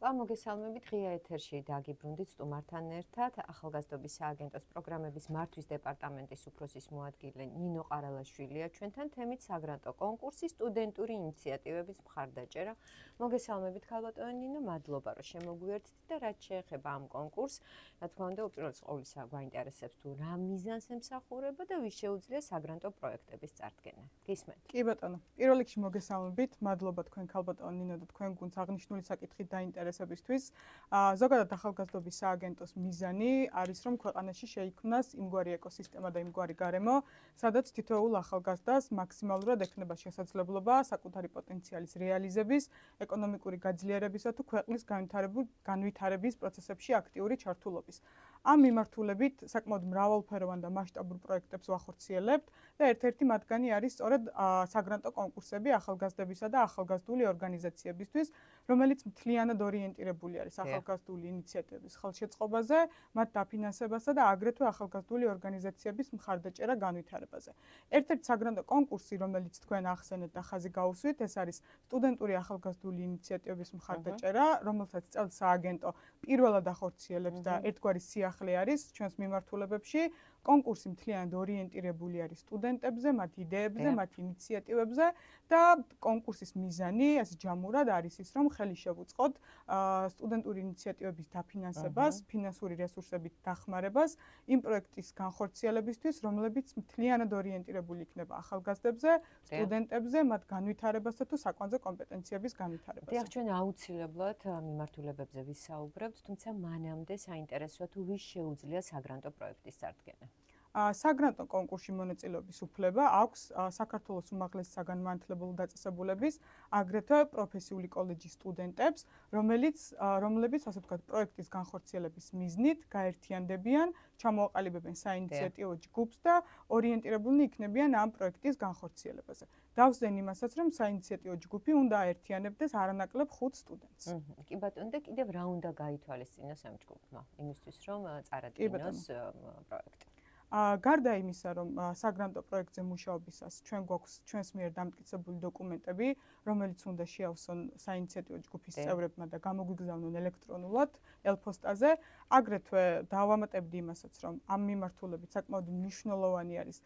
კვლავ მოგესალმებით ღია ეთერში დაგიბრუნდით სტუმართან ერთად ახალგაზრდობის სააგენტოს პროგრამების მართვის დეპარტამენტის უფროსის მოადგილე ნინო ყარალაშვილია ჩვენთან თემით საგრანტო კონკურსი სტუდენტური ინიციატივების მხარდაჭერა. მოგესალმებით ქალბატონო ნინო, მადლობა რომ შემოგვიერთდით და რაც შეეხება ამ კონკურსს, რა თქმა უნდა უპირველეს ყოვლისა გვაინტერესებს თუ რა მიზანს ემსახურება და ვის შეუძლია საგრანტო პროექტების წარდგენა. გისმენთ. კი ბატონო, პირველ რიგში მოგესალმებით, მადლობა თქვენ ქალბატონო ნინო და თქვენ გუნდს აღნიშნული საკითხით დაინტერესებისთვის. ზოგადად ახალგაზრდობის სააგენტოს მიზანი არის, რომ ქვეყანაში შეიქმნას იმგვარი ეკოსისტემა და იმგვარი გარემო, სადაც თითოეულ ახალგაზრდას მაქსიმალურად ექნება შესაძლებლობა საკუთარი პოტენციალის რეალიზების, ეკონომიკური გაძლიერებისა თუ ქვეყნის განვითარების პროცესებში აქტიური ჩართულობის. ამ მიმართულებით საკმაოდ მრავალფეროვან და მასშტაბურ პროექტებს ვახორციელებთ და ერთ-ერთი მათგანი არის სწორედ საგრანტო კონკურსები ახალგაზრდებისა და ახალგაზრდული ორგანიზაციებისთვის, რომელიც მთლიანად ორიენტირებული არის ახალგაზრდული ინიციატივების ხელშეწყობაზე, მათ დაფინანსებასა და აგრეთვე ახალგაზრდული ორგანიზაციების მხარდაჭერა განვითარებაზე. ერთ-ერთი საგრანტო კონკურსი, რომელიც თქვენ ახსენეთ და ხაზი გაუსვით, ეს არის სტუდენტური ახალგაზრდული ინიციატივების მხარდაჭერა, რომელსაც წელს სააგენტო პირველად ახორციელებს და ერთგვარი სიახლე არის ჩვენს მიმართულებებში. კონკურსი მთლიანად ორიენტირებული არის სტუდენტებზე, მათ იდეებზე, მათ ინიციატივებზე და კონკურსის მიზანი, ასე ჯამურად არის ის, რომ ხელი შევუწყოთ სტუდენტური ინიციატივების დაფინანსებას, ფინანსური რესურსებით დახმარებას იმ პროექტის განხორციელებისთვის, რომლებიც მთლიანად ორიენტირებული იქნება ახალგაზრდებზე, სტუდენტებზე, მათ განვითარებასა თუ საკვანძო კომპეტენციების განვითარებაზე. დიახ, ჩვენ აუცილებლად მიმართულებებზე ვისაუბრებთ, თუმცა მანამდე საინტერესოა თუ ვის შეუძლია საგრანტო პროექტის წარდგენა. საგრანტო კონკურსში მონაწილეობის უფლება აქვს საქართველოს უმაღლესი საგანმანათლებლო დაწესებულების, აგრეთვე პროფესიული კოლეჯის სტუდენტებს, რომლებიც ასე ვთქვათ, პროექტის განხორციელების მიზნით გაერთიანდებიან, ჩამოაყალიბებენ საინიციატივო ჯგუფს და ორიენტირებულნი იქნებიან ამ პროექტის განხორციელებაზე. დავსვენ იმასაც, რომ საინიციატივო ჯგუფი უნდა აერთიანებდეს არანაკლებ 5 სტუდენტს. კი ბატონო, და კიდევ რა უნდა გაითვალისწინოს ამ ჯგუფმა, იმისთვის რომ წარადგინოს პროექტი. გარდა იმისა, რომ საგრანტო პროექტზე მუშაობისას ჩვენ გვაქვს ჩვენს მიერ დამტკიცებული დოკუმენტები, რომელიც უნდა შეავსონ საინიციატივო ჯგუფის წევრებმა და გამოგვიგზავნონ ელექტრონულად ელფოსტაზე. აგრეთვე დავამატებდი იმასაც, რომ ამ მიმართულებით საკმაოდ მნიშვნელოვანი არის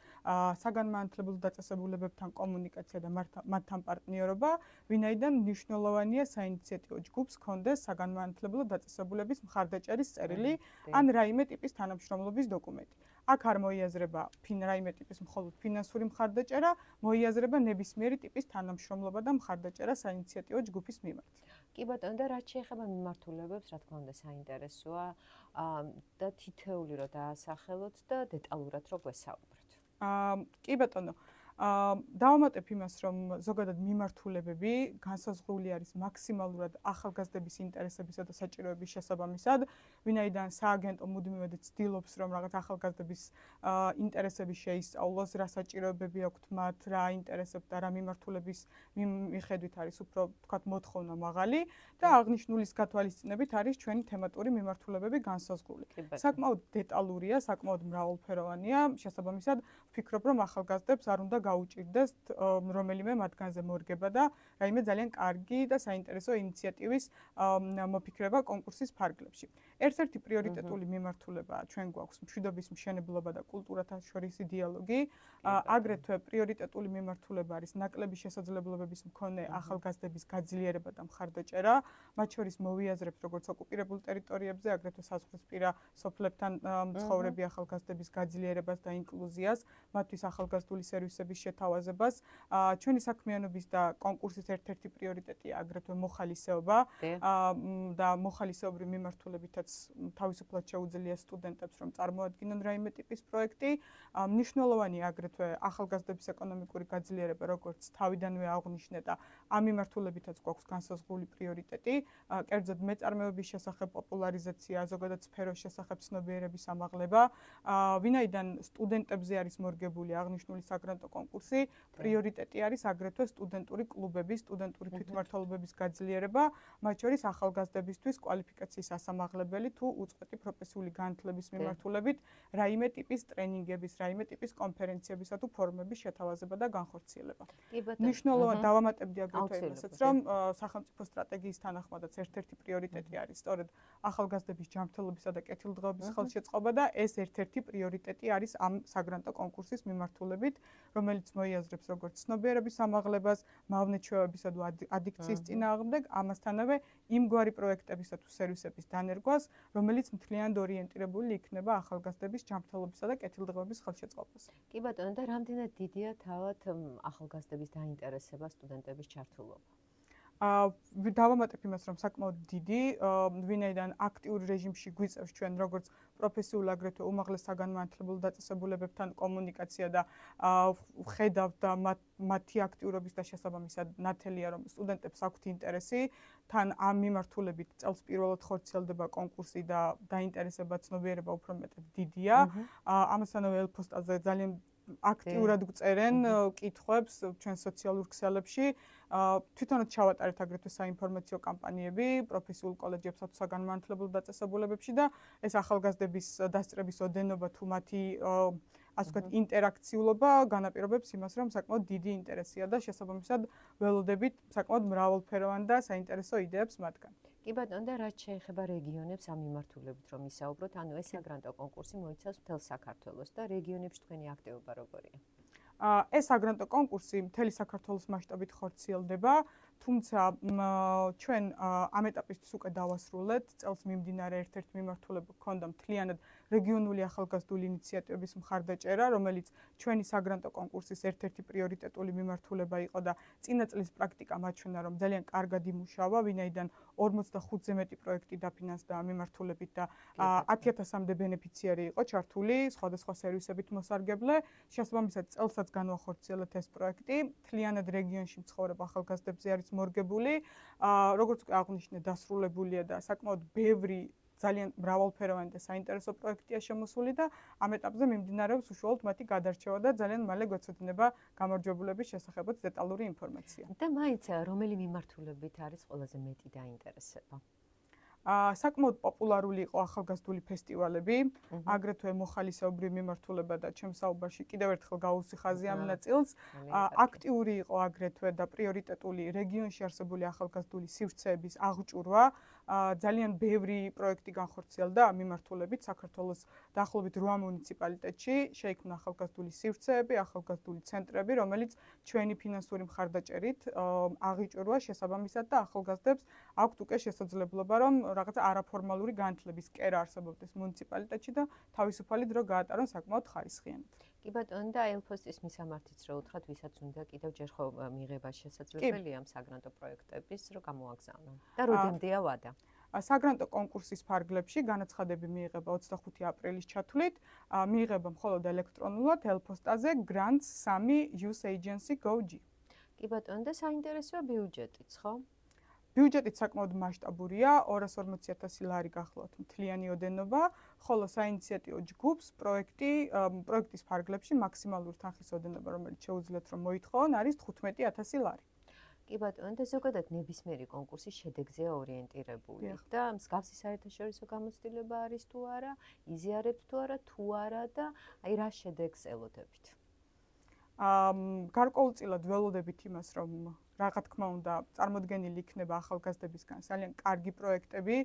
საგანმანათლებლო დაწესებულებებთან კომუნიკაცია და მათთან პარტნიორობა, ვინაიდან მნიშვნელოვანია საინიციატივო ჯგუფს ჰქონდეს საგანმანათლებლო დაწესებულების მხარდაჭერის წერილი ან რაიმე ტიპის თანამშრომლობის დოკუმენტი. აქ არ მოიაზრება რაიმე ტიპის მხოლოდ ფინანსური მხარდაჭერა, მოიაზრება ნებისმიერი ტიპის თანამშრომლობა და მხარდაჭერა საინიციატივო ჯგუფის მიმართ. კი ბატონო, და რაც შეეხება მიმართულებებს, რა თქმა უნდა, საინტერესოა და თითეული რო დაასახელოთ და დეტალურად რო გვესაუბროთ. კი ბატონო, დავამატებ იმას, რომ ზოგადად მიმართულებები განსაზღვრული არის მაქსიმალურად ახალგაზრდების ინტერესებისა და საჭიროების შესაბამისად, ვინაიდან სააგენტო მუდმივად ცდილობს, რომ რაღაც ახალგაზრდების ინტერესები შეისწავლოს, რა საჭიროებები აქვთ მათ, რა ინტერესებს და რა მიმართულების მიხედვით არის უფრო, ვთქვათ, მოთხოვნა მაღალი და აღნიშნულის გათვალისწინებით არის ჩვენი თემატური მიმართულებები განსაზღვრული. საკმაოდ დეტალურია, საკმაოდ მრავალფეროვანია, შესაბამისად, ვფიქრობ, რომ ახალგაზრდებს არ უნდა გაუჭირდეს რომელიმე მათგანზე მორგება და რაიმე ძალიან კარგი და საინტერესო ინიციატივის მოფიქრება კონკურსის ფარგლებში. ერთ-ერთი პრიორიტეტული მიმართულება ჩვენ გვაქვს მშვიდობის მშენებლობა და კულტურათა შორისი დიალოგი. აგრეთვე პრიორიტეტული მიმართულება არის ნაკლები შესაძლებლობების მქონე ახალგაზრდების გაძლიერება და მხარდაჭერა. მათ შორის მოვიაზრებთ როგორც ოკუპირებულ ტერიტორიებზე, აგრეთვე საზღვრისპირა სოფლებთან მცხოვრები ახალგაზრდების გაძლიერებას და ინკლუზიას, მათთვის ახალგაზრდული სერვისების შეთავაზებას. ჩვენი საქმიანობის და კონკურსის ერთ-ერთი პრიორიტეტია აგრეთვე მოხალისეობა და მოხალისეობრივი მიმართულებითაც თავისუფლად შეუძლია სტუდენტებს რომ წარმოადგინონ რაიმე ტიპის პროექტი. მნიშვნელოვანია აგრეთვე ახალგაზრდების ეკონომიკური გაძლიერება, როგორც თავიდანვე აღვნიშნე და ამ მიმართულებითაც გვაქვს განსაზღვრული პრიორიტეტი. კერძოდ მეწარმეობის შესახებ პოპულარიზაცია, ზოგადად სფეროს შესახებ ცნობიერების ამაღლება. ვინაიდან სტუდენტებზე არის მორგებული აღნიშნული საგრანტო კონკურსი, პრიორიტეტი არის აგრეთვე სტუდენტური კლუბების, სტუდენტური თვითმმართველობების გაძლიერება, მათ შორის ახალგაზრდებისთვის კვალიფიკაციის ასამაღლებელი თუ უწყვეტი პროფესიული განათლების მიმართულებით რაიმე ტიპის ტრენინგების, რაიმე ტიპის კონფერენციებისა თუ ფორუმების შეთავაზება და განხორციელება. მნიშვნელოვანი დავამატებდი აგრეთვე იმასაც, რომ სახელმწიფო სტრატეგიის თანახმადაც ერთ-ერთი პრიორიტეტი არის სწორედ ახალგაზრდების ჯანმრთელობისა და კეთილდღეობის ხელშეწყობა და ეს ერთ-ერთი პრიორიტეტი არის ამ საგრანტო კონკურსის მიმართულებით, რომელიც მოიაზრებს როგორც ცნობიერების ამაღლებას, მავნეჩვევებისა და ადიქციის წინააღმდეგ, ამასთანავე იმგვარი პროექტებისა თუ სერვისების დანერგვას, რომელიც მთლიანად ორიენტირებული იქნება ახალგაზრდების ჯანმრთელობისა და კეთილდღეობის ხელშეწყობას. კი ბატონო, და რამდენად დიდია თავად ახალგაზრდების დაინტერესება სტუდენტების ჩართულობა? დავამატებ იმას, რომ საკმაოდ დიდი, ვინაიდან აქტიურ რეჟიმში გვიწევს ჩვენ როგორც პროფესიულ აგრეთვე უმაღლეს საგანმანათლებლო დაწესებულებებთან კომუნიკაცია და ხედავთ და მათი აქტიურობის და შესაბამისად ნათელია, რომ სტუდენტებს აქვთ ინტერესი, თან ამ მიმართულებით წელს პირველად ხორციელდება კონკურსი და დაინტერესება ცნობიერება უფრო მეტად დიდია. ამასთანავე ელფოსტაზე ძალიან აქტიურად გწერენ კითხვებს ჩვენ სოციალურ ქსელებში. თვითონაც ჩავატარეთ აგრეთვე საინფორმაციო კამპანიები პროფესიულ კოლეჯებსა თუ საგანმანათლებლო დაწესებულებებში და ეს ახალგაზრდების დასწრების ოდენობა თუ მათი ასე ვთქვათ ინტერაქციულობა განაპირობებს იმას, რომ საკმაოდ დიდი ინტერესია და შესაბამისად ველოდებით საკმაოდ მრავალფეროვან და საინტერესო იდეებს მათგან. კი ბატონო, და რაც შეეხება რეგიონებს ამ მიმართულებით რომ ისაუბროთ, ანუ ეს საგრანტო კონკურსი მოიცავს მთელ საქართველოს და რეგიონებში თქვენი აქტივობა როგორია? ეს საგრანტო კონკურსი მთელი საქართველოს მასშტაბით ხორციელდება, თუმცა ჩვენ ამ ეტაპისთვის უკვე დავასრულეთ. წელს მიმდინარე ერთ-ერთი მიმართულება გქონდა მთლიანად რეგიონული ახალგაზრდული ინიციატივების მხარდაჭერა, რომელიც ჩვენი საგრანტო კონკურსის ერთ-ერთი პრიორიტეტული მიმართულება იყო და წინა წლის პრაქტიკა მაჩვენა, რომ ძალიან კარგად იმუშავა, ვინაიდან 45-ზე მეტი პროექტი დაფინანსდა ამ მიმართულებით და 10,000-მდე ბენეფიციარი იყო ჩართული სხვადასხვა სერვისებით მოსარგებლე. შესაბამისად, წელსაც განვახორციელეთ ეს პროექტი. მთლიანად რეგიონში მცხოვრებ ახალგაზრდებზე არის მორგებული. როგორც უკვე აღნიშნე, დასრულებულია და საკმაოდ ბევრი ძალიან მრავალფეროვანი და საინტერესო პროექტია შემოსული და ამ ეტაპზე მიმდინარეობს უშუალოდ მათი გადარჩევა და ძალიან მალე გვეცოდინება გამარჯვებულების შესახებაც დეტალური ინფორმაცია. და მაინც რომელი მიმართულებით არის ყველაზე მეტი დაინტერესება? საკმაოდ პოპულარული იყო ახალგაზრდული ფესტივალები, აგრეთვე მოხალისეობრივი მიმართულება და ჩემს საუბარში კიდევ ერთხელ გავუსიხაზი ამ ნაწილს. აქტიური იყო აგრეთვე და პრიორიტეტული რეგიონში არსებული ახალგაზრდული სივრცეების აღჭურვა. ძალიან ბევრი პროექტი განხორციელდა ამ მიმართულებით საქართველოს დაახლოებით 8 მუნიციპალიტეტში. შეიქმნა ახალგაზრდული სივრცეები, ახალგაზრდული ცენტრები, რომელიც ჩვენი ფინანსური მხარდაჭერით აღიჭურვა შესაბამისად და ახალგაზრდებს აქვთ უკვე შესაძლებლობა, რომ რაღაცა არაფორმალური განათლების კერა არსებობდეს მუნიციპალიტეტში და თავისუფალი დრო გაატარონ საკმაოდ ხარისხიანად. კი ბატონო, და ელფოსტის მისამართიც რო უთხრათ, ვისაც უნდა კიდევ ჯერ ხო მიღება შესაძლებელია ამ საგრანტო პროექტების, რომ გამოაგზავნონ. და როდემდეა ვადა? საგრანტო კონკურსის ფარგლებში განაცხადები მიიღება 25 აპრილის ჩათვლით, მიიღება მხოლოდ ელექტრონულად ელფოსტაზე grants3usagency.gov.g. კი ბატონო, და საინტერესოა ბიუჯეტიც, ხო? ბიუჯეტიც საკმაოდ მასშტაბურია, 240,000 ლარი გახლავთ მთლიანი ოდენობა, ხოლო საინიციატივო ჯგუფს პროექტის ფარგლებში მაქსიმალური თანხის ოდენობა, რომელიც შეუძლიათ რომ მოითხოვონ, არის 15,000 ლარი. კი ბატონო, და ზოგადად ნებისმიერი კონკურსის შედეგზეა ორიენტირებული და მსგავსი საერთაშორისო გამოცდილება არის თუ არა, იზიარებთ თუ არა და აი რა შედეგს ელოდებით? გარკვეულწილად ველოდებით იმას, რომ რა თქმა უნდა წარმოდგენილი იქნება ახალგაზრდებისგან ძალიან კარგი პროექტები,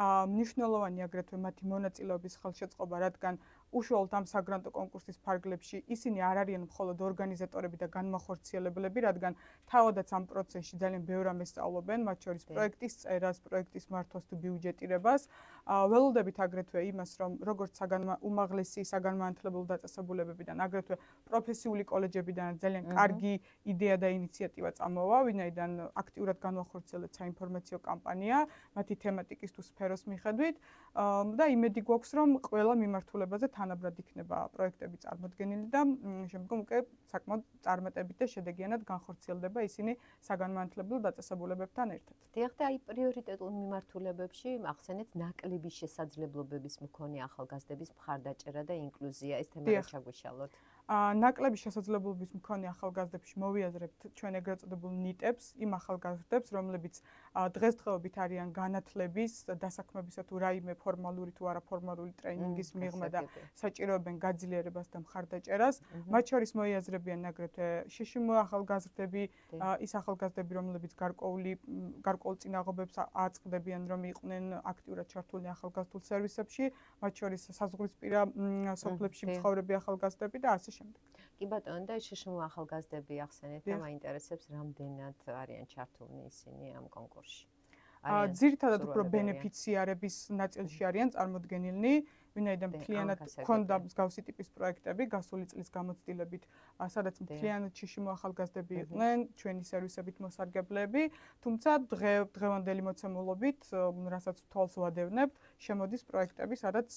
მნიშვნელოვანი აგრეთვე მათი მონაწილეობის ხელშეწყობა, რადგან უშუალოდ ამ საგრანტო კონკურსის ფარგლებში ისინი არ არიან მხოლოდ ორგანიზატორები და განმახორციელებლები, რადგან თავადაც ამ პროცესში ძალიან ბევრ რამეს სწავლობენ, მათ შორის პროექტის წერას, პროექტის მართვას თუ ბიუჯეტირებას. ველოდებით აგრეთვე იმას, რომ როგორც უმაღლესი საგანმანათლებლო დაწესებულებებიდან, აგრეთვე პროფესიული კოლეჯებიდან ძალიან კარგი იდეა და ინიციატივა წამოვა, ვინაიდან აქტიურად განვახორციელეთ საინფორმაციო კამპანია მათი თემატიკის თუ სფეროს მიხედვით და იმედი გვაქვს, რომ ყველა მიმართულებაზე თანაბრად იქნება პროექტები წარმოდგენილი და შემდგომ უკვე საკმაოდ წარმატებით და შედეგიანად განხორციელდება ისინი საგანმანათლებლო დაწესებულებებთან ერთად. დიახ, და აი პრიორიტეტულ მიმართულებებში ახსენეთ ნაკლების შესაძლებლობების მქონე ახალგაზრდების მხარდაჭერა და ინკლუზია, ეს თემა რა ჩაგვიშალოთ? ნაკლები შესაძლებლობის მქონე ახალგაზრდებში მოვიაზრებთ ჩვენ ეგრეთ წოდებულ ნიტებს, იმ ახალგაზრდებს, რომლებიც დღესდღეობით არიან განათლების, დასაქმებისა თუ რაიმე ფორმალური თუ არაფორმალური ტრეინინგის მიღმა და საჭიროებენ გაძლიერებას და მხარდაჭერას. მათ შორის მოიაზრებიან აგრეთვე შშმ ახალგაზრდები, ის ახალგაზრდები, რომლებიც გარკვეულ წინაღობებს აწყდებიან, რომ იყვნენ აქტიურად ჩართული ახალგაზრდულ სერვისებში, მათ შორის საზღვრისპირა სოფლებში მცხოვრები ახალგაზრდები და ასე შემდეგ. კი ბატონო, და შშმ ახალგაზრდები ახსენეთ და მაინტერესებს რამდენად არიან ჩართულნი ისინი ამ კონკურსში. ძირითადად უფრო ბენეფიციარების ნაწილში არიან წარმოდგენილნი, ვინაიდან მთლიანად ჰქონდა მსგავსი ტიპის პროექტები გასული წლის გამოცდილებით, სადაც მთლიანად შშმ ახალგაზრდები იყვნენ, ჩვენი სერვისებით მოსარგებლეები, თუმცა დღევანდელი მოცემულობით, რასაც თვალს ვადევნებთ, შემოდის პროექტები, სადაც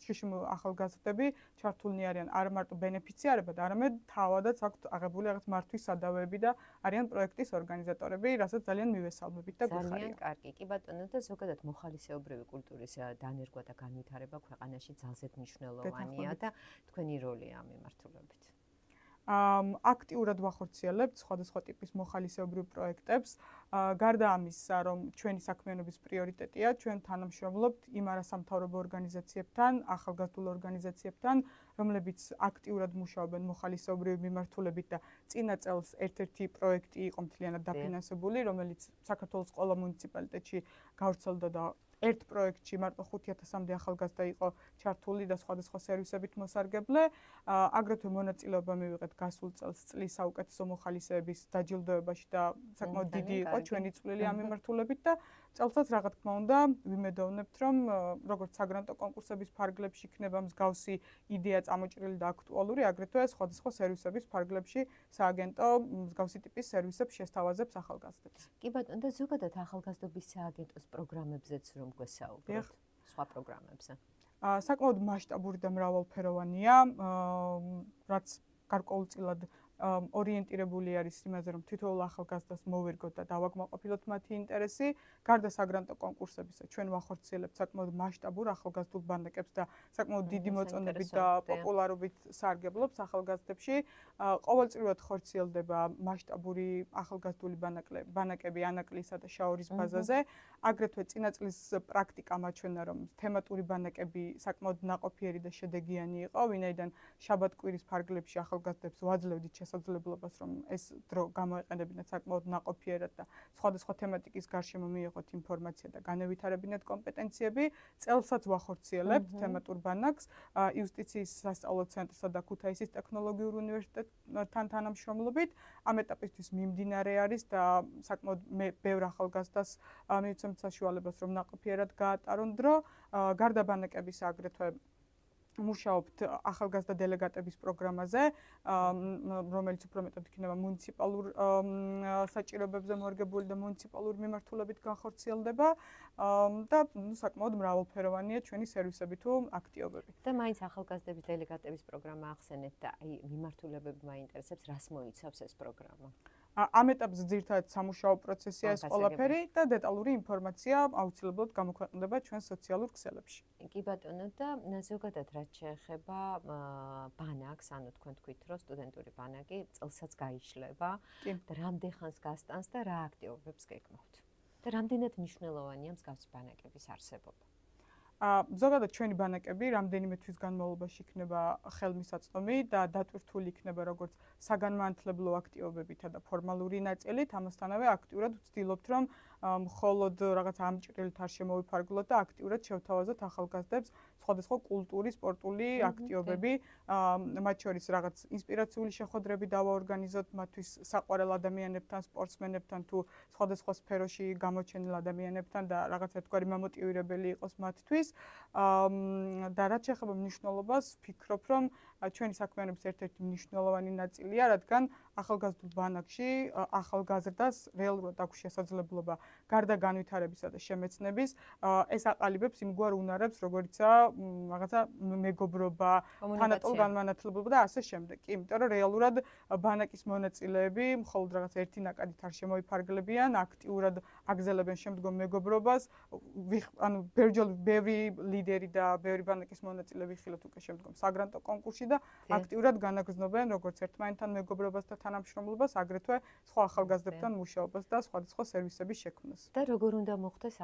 შშმ ახალგაზრდები ჩართულნი არიან არა მარტო ბენეფიციარებად, არამედ თავადაც აქვთ აღებული რაღაც მართვის სადავეები და არიან პროექტის ორგანიზატორები, რასაც ძალიან მივესალმებით და გვიხარია. ძალიან კარგი. კი ბატონო, და ზოგადად მოხალისეობრივი კულტურის დანერგვა და განვითარება ქვეყანაში ძალზედ მნიშვნელოვანია და თქვენი როლია ამ მიმართულებით. აქტიურად ვახორციელებთ სხვადასხვა ტიპის მოხალისეობრივ პროექტებს. გარდა ამისა, რომ ჩვენი საქმიანობის პრიორიტეტია, ჩვენ თანამშრომლობთ იმ არასამთავრობო ორგანიზაციებთან, ახალგაზრდულ ორგანიზაციებთან, რომლებიც აქტიურად მუშაობენ მოხალისეობრივი მიმართულებით და წინა წელს ერთ-ერთი პროექტი იყო მთლიანად დაფინანსებული, რომელიც საქართველოს ყველა მუნიციპალიტეტში გავრცელდა და ერთ პროექტში მარტო 5000-მდე ახალგაზრდა იყო ჩართული და სხვადასხვა სერვისებით მოსარგებლე. აგრეთვე მონაწილეობა მივიღეთ გასულ წელს წლის საუკეთესო მოხალისეების დაჯილდოებაში და საკმაოდ დიდი იყო ჩვენი წვლილი ამ მიმართულებით და წელსაც რა თქმა უნდა ვიმედოვნებთ, რომ როგორც საგრანტო კონკურსების ფარგლებში იქნება მსგავსი იდეა წამოჭრილი და აქტუალური, აგრეთვე სხვადასხვა სერვისების ფარგლებში სააგენტო მსგავსი ტიპის სერვისებს შესთავაზებს ახალგაზრდებს. კი ბატონო, და ზოგადად ახალგაზრდობის სააგენტოს პროგრამებზეც რომ გვესაუბროთ, სხვა პროგრამებზე. საკმაოდ მასშტაბური და მრავალფეროვანია, რაც გარკვეულწილად ორიენტირებული არის იმაზე, რომ თითოეულ ახალგაზრდას მოვერგოთ და დავაკმაყოფილოთ მათი ინტერესი. გარდა საგრანტო კონკურსებისა, ჩვენ ვახორციელებთ საკმაოდ მასშტაბურ ახალგაზრდულ ბანაკებს და საკმაოდ დიდი მოწონებით და პოპულარობით სარგებლობს ახალგაზრდებში. ყოველწლიურად ხორციელდება მასშტაბური ახალგაზრდული ბანაკები ანაკლისა და შაორის ბაზაზე. აგრეთვე წინა წლის პრაქტიკა მაჩვენა, რომ თემატური ბანაკები საკმაოდ ნაყოფიერი და შედეგიანი იყო, ვინაიდან შაბათ-კვირის ფარგლებში ახალგაზრდებს ვაძლევდით შესაძლებლობას, რომ ეს დრო გამოეყენებინათ საკმაოდ ნაყოფიერად და სხვადასხვა თემატიკის გარშემო მიიღოთ ინფორმაცია და განევითარებინათ კომპეტენციები. წელსაც ვახორციელებთ თემატურ ბანაკს იუსტიციის სასწავლო ცენტრსა და ქუთაისის ტექნოლოგიურ უნივერსიტეტთან თანამშრომლობით. ამ ეტაპისთვის მიმდინარე არის და საკმაოდ ბევრ ახალგაზრდას მივცემთ საშუალებას, რომ ნაყოფიერად გაატარონ დრო. გარდა ბანაკებისა აგრეთვე მუშაობთ ახალგაზრდა დელეგატების პროგრამაზე, რომელიც უფრო მეტად იქნება მუნიციპალურ საჭიროებებზე მორგებული და მუნიციპალური მიმართულებით განხორციელდება და საკმაოდ მრავალფეროვანია ჩვენი სერვისები თუ აქტივობები. და მაინც ახალგაზრდების დელეგატების პროგრამა ახსენეთ და აი მიმართულებები მაინტერესებს, რას მოიცავს ეს პროგრამა? ამ ეტაპზე ძირითადად სამუშაო პროცესია ეს ყველაფერი და დეტალური ინფორმაცია აუცილებლად გამოქვეყნდება ჩვენ სოციალურ ქსელებში. კი ბატონო, და ზოგადად რაც შეეხება ბანაკს, ანუ თქვენ თქვით, რომ სტუდენტური ბანაკი წელსაც გაიშლება და რამდენ ხანს გასტანს და რა აქტივობებს გეკმავთ? და რამდენად მნიშვნელოვანია მსგავსი ბანაკების არსებობა? ზოგადად ჩვენი ბანაკები რამდენიმე თვის განმავლობაში იქნება ხელმისაწვდომი და დატვირთული იქნება როგორც საგანმანათლებლო აქტივობებითა და ფორმალური ნაწილით, ამასთანავე აქტიურად ვცდილობთ, რომ მხოლოდ რაღაც ამჭრილით არ შემოვიფარგლოთ და აქტიურად შევთავაზოთ ახალგაზრდებს სხვადასხვა კულტურის, სპორტული აქტივობები, მათ შორის რაღაც ინსპირაციული შეხვედრები დავაორგანიზოთ მათთვის საყვარელ ადამიანებთან, სპორტსმენებთან თუ სხვადასხვა სფეროში გამოჩენილ ადამიანებთან და რაღაც ერთგვარი მომოტივირებელი იყოს მათთვის. და რაც შეეხება მნიშვნელობას, ვფიქრობ, რომ ჩვენი საქმიანობის ერთ-ერთი მნიშვნელოვანი ნაწილია, რადგან ახალგაზრდულ ბანაკში ახალგაზრდას რეალურად აქვს შესაძლებლობა გარდა განვითარებისა და შემეცნების, ეს აყალიბებს იმგვარ უნარებს, როგორიცაა რაღაცა მეგობრობა, თანატოლ განმანათლებლობა და ასე შემდეგ. კი, იმიტომ რომ რეალურად ბანაკის მონაწილეები მხოლოდ რაღაც ერთი ნაკადით არ შემოიფარგლებიან, აქტიურად აგზელებენ შემდგომ მეგობრობას, ანუ ბევრი ლიდერი და ბევრი ბანკის მონაწილე ვიხილოთ უკვე შემდგომ საგრანტო კონკურსში და აქტიურად განაგრძნობენ როგორც ერთმანეთთან მეგობრობას და თანამშრომლობას, აგრეთვე სხვა ახალგაზრდებთან მუშაობას და სხვადასხვა სერვისების შექმნას. და როგორ უნდა მოხდეს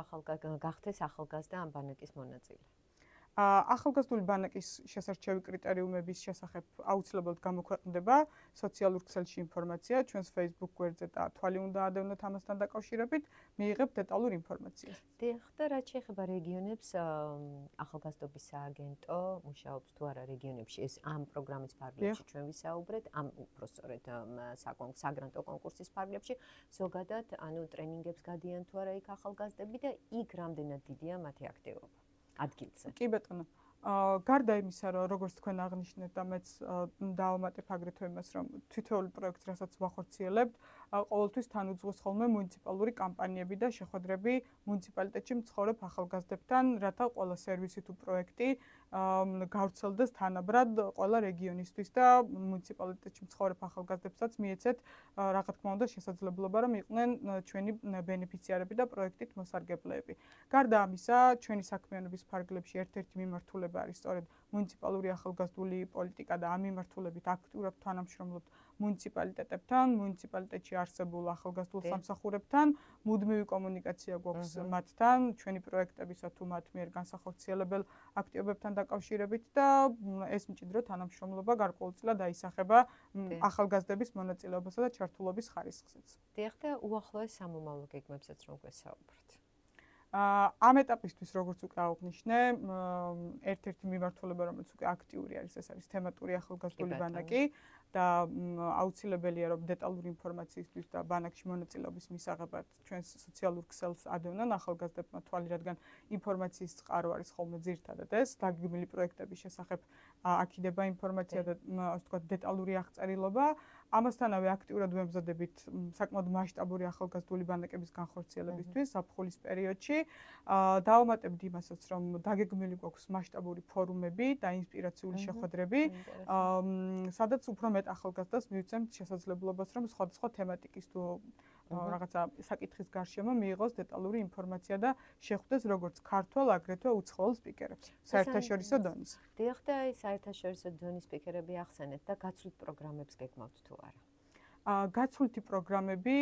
გახდეს ახალგაზრდა ამ ბანკის მონაწილე? ახალგაზრდული ბანკის შესარჩევი კრიტერიუმების შესახებ აუცილებლად გამოქვეყნდება სოციალურ ქსელში ინფორმაცია, ჩვენს Facebook გვერდზე და თვალი უნდა ადევნოთ ამასთან დაკავშირებით, მიიღებთ დეტალურ ინფორმაციას. დიახ, და რაც შეეხება რეგიონებს, ახალგაზრდობის სააგენტო მუშაობს თუ არა რეგიონებში, ეს ამ პროგრამის ფარგლებში ჩვენ ვისაუბრეთ, ამ უпроსწორედ საგრანტო კონკურსის ფარგლებში, ზოგადად, ანუ ტრენინგებს გადიან თუ არა იქ ახალგაზრდები და იქ რამდენად დიდია მათი აქტივობა ადგილზე. კი ბატონო. გარდა იმისა, რომ როგორც თქვენ აღნიშნეთ და მეც დავამატებ აგრეთვე იმას, რომ თითოეული პროექტს, რასაც ვახორციელებთ, ყოველთვის თან უძღვეს ხოლმე მუნიციპალური კამპანიები და შეხვედრები მუნიციპალიტეტში მცხოვრებ ახალგაზრდებთან, რათა ყველა სერვისი თუ პროექტი გავრცელდეს თანაბრად ყველა რეგიონისთვის და მუნიციპალიტეტში მცხოვრებ ახალგაზრდებსაც მიეცეთ რა თქმა უნდა შესაძლებლობა, რომ იყვნენ ჩვენი ბენეფიციარები და პროექტით მოსარგებლეები. გარდა ამისა, ჩვენი საქმიანობის ფარგლებში ერთ-ერთი მიმართულება არის სწორედ მუნიციპალური ახალგაზრდული პოლიტიკა და ამ მიმართულებით აქტიურად თანამშრომლობთ მუნიციპალიტეტებთან, მუნიციპალიტეტში არსებულ ახალგაზრდულ სამსახურებთან, მუდმივი კომუნიკაცია გვაქვს მათთან, ჩვენი პროექტებისა თუ მათ მიერ განსახორციელებელ აქტივობებთან დაკავშირებით და ეს მჭიდრო თანამშრომლობა გარკვეულწილად აისახება ახალგაზრდების მონაწილეობასა და ჩართულობის ხარისხზეც. დიახ, და უახლოეს სამომავლო გეგმებსაც რომ გვესაუბროთ. ამ ეტაპისთვის როგორც უკვე აღნიშნე, ერთ-ერთი მიმართულება, რომელიც უკვე აქტიური არის, ეს არის თემატური ახალგაზრდული ბანაკი და აუცილებელია, რომ დეტალური ინფორმაციისთვის და ბანაკში მონაწილეობის მისაღებად ჩვენს სოციალურ ქსელს ადევნონ ახალგაზრდებმა თვალი, რადგან ინფორმაციის წყარო არის ხოლმე ძირითადად ეს, დაგეგმილი პროექტების შესახებ აქიდება ინფორმაცია და ასე ვთქვათ, დეტალური აღწერილობა. ამასთანავე აქტიურად ვემზადებით საკმაოდ მასშტაბური ახალგაზრდული ბანაკების განხორციელებისთვის ზაფხულის პერიოდში. დავამატებთ იმასაც, რომ დაგეგმილი გვაქვს მასშტაბური ფორუმები და ინსპირაციული შეხვედრები, სადაც უფრო მეტ ახალგაზრდას მივცემთ შესაძლებლობას, რომ სხვადასხვა თემატიკის თუ რაღაცა საკითხის გარშემო მიიღოს დეტალური ინფორმაცია და შეხვდეს როგორც ქართველ, აგრეთვე უცხოელ სპიკერებს საერთაშორისო დონის. დიახ, და აი საერთაშორისო დონის სპიკერები ახსენეთ და გაცვლით პროგრამებს გეგმავთ თუ არა? გაცვლითი პროგრამები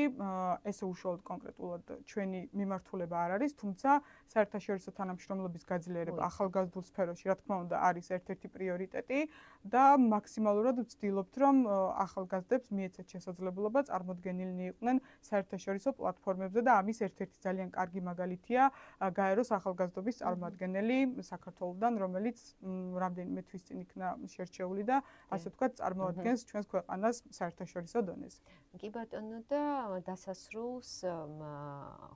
ესე უშუალოდ კონკრეტულად ჩვენი მიმართულება არ არის, თუმცა საერთაშორისო თანამშრომლობის გაძლიერება ახალგაზრდულ სფეროში, რა თქმა უნდა, არის ერთ-ერთი პრიორიტეტი და მაქსიმალურად ვცდილობთ, რომ ახალგაზრდებს მიეცეთ შესაძლებლობა წარმოდგენილნი იყვნენ საერთაშორისო პლატფორმებზე და ამის ერთ-ერთი ძალიან კარგი მაგალითია გაეროს ახალგაზრდობის წარმოადგენელი საქართველოსდან, რომელიც რამდენიმე თვის წინ იქნა შერჩეული და ასე ვთქვათ, წარმოადგენს ჩვენს ქვეყანას საერთაშორისო დონეზე. კი ბატონო, და დასასრულს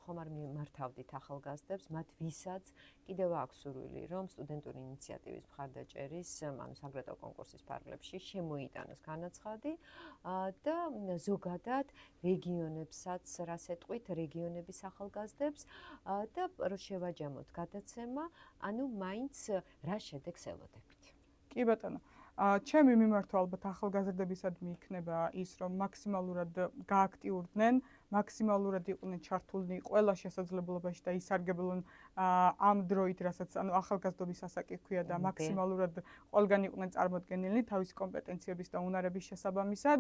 ხომ არ მიმართავდით ახალგაზრდებს, მათ ვისაც კიდევ აქვს სურვილი, რომ სტუდენტური ინიციატივის მხარდაჭერის, ანუ საგრანტო კონკურსის ფარგლებში შემოიტანოს განაცხადი და ზოგადად რეგიონებსაც რას ეტყვით, რეგიონების ახალგაზრდებს და შევაჯამოთ გადაცემა, ანუ მაინც რა შედეგს ელოდებთ? კი ბატონო. ჩემი მიმართვა ალბათ ახალგაზრდებისადმი იქნება ის, რომ მაქსიმალურად გააქტიურდნენ, მაქსიმალურად იყვნენ ჩართულნი ყველა შესაძლებლობაში და ისარგებლონ ამ დროით, რასაც ანუ ახალგაზრდობის ასაკი ჰქვია და მაქსიმალურად ყველგან იყვნენ წარმოდგენილნი თავისი კომპეტენციების და უნარების შესაბამისად.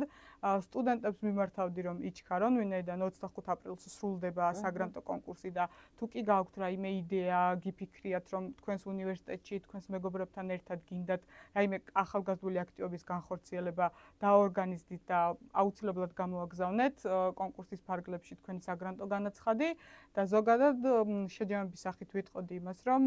სტუდენტებს მიმართავდი, რომ იჩქარონ, ვინაიდან 25 აპრილს სრულდება საგრანტო კონკურსი და თუ კი გაქვთ რაიმე იდეა, გიფიქრიათ, რომ თქვენს უნივერსიტეტში, თქვენს მეგობრებთან ერთად გინდათ რაიმე ახალგაზრდული აქტივობის განხორციელება დაორგანიზდით და აუცილებლად გამოაგზავნეთ კონკურსის ფარგლებში თქვენი საგრანტო განაცხადი და ზოგადად შეჯამების სახით ვიტყოდი იმას, რომ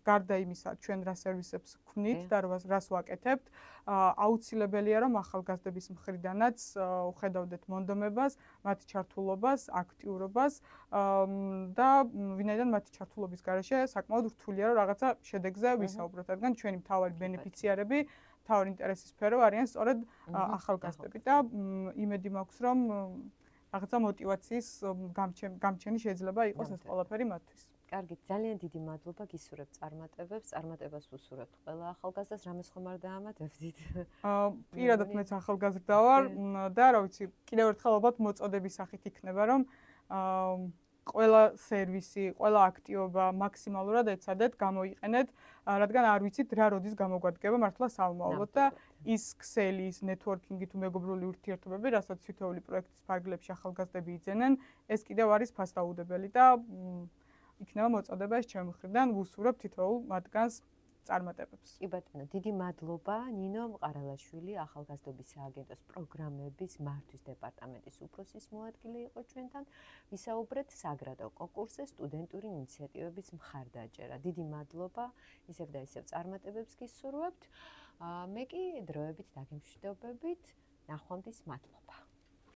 გარდა იმისა, ჩვენ რა სერვისებს გვქნით და რას ვაკეთებთ, აუცილებელია, რომ ახალგაზრდების მხრიდანაც ვხედავდეთ მონდომებას, მათი ჩართულობას, აქტიურობას და ვინაიდან მათი ჩართულობის გარეშე საკმაოდ რთულია, რომ რაღაცა შედეგზე ვისაუბროთ, რადგან ჩვენი მთავარი ბენეფიციარები, მთავარი ინტერესის სფერო არიან სწორედ ახალგაზრდები და იმედი მაქვს, რომ რაღაცა მოტივაციის გამჩენი შეიძლება იყოს ეს ყველაფერი მათთვის. კარგი, ძალიან დიდი მადლობა, გისურვებთ წარმატებებს, წარმატებას ვუსურვებთ ყველა ახალგაზრდას, რამეს ხომ არ დაამატებდით? პირადად მეც ახალგაზრდა ვარ და რა ვიცი, კიდევ ერთხელ ალბათ მოწოდების სახით იქნება, რომ ყველა სერვისი, ყველა აქტივობა მაქსიმალურად ეცადეთ გამოიყენეთ, რადგან არ ვიცით რა როდის გამოგვადგება მართლა საომავლოდ და ის ქსელი, ის ნეტვორკინგი თუ მეგობრული ურთიერთობები, რასაც თითოეული პროექტის ფარგლებში ახალგაზრდები იძენენ, ეს კიდევ არის ფასდაუდებელი და იქნება მოწოდება ეს ჩემი მხრიდან ვუსურვებ თითოეულ მათგანს წარმატებებს. კი ბატონო, დიდი მადლობა ნინო მყარალაშვილი, ახალგაზრდობის სააგენტოს პროგრამების მართვის დეპარტამენტის უფროსის მოადგილე იყო ჩვენთან. ვისაუბრეთ საგრადო კონკურსზე სტუდენტური ინიციატივების მხარდაჭერა. დიდი მადლობა, ისევ და ისევ წარმატებებს გისურვებთ. მე კი დროებით დაგემშვიდობებით, ნახვამდის მადლობა.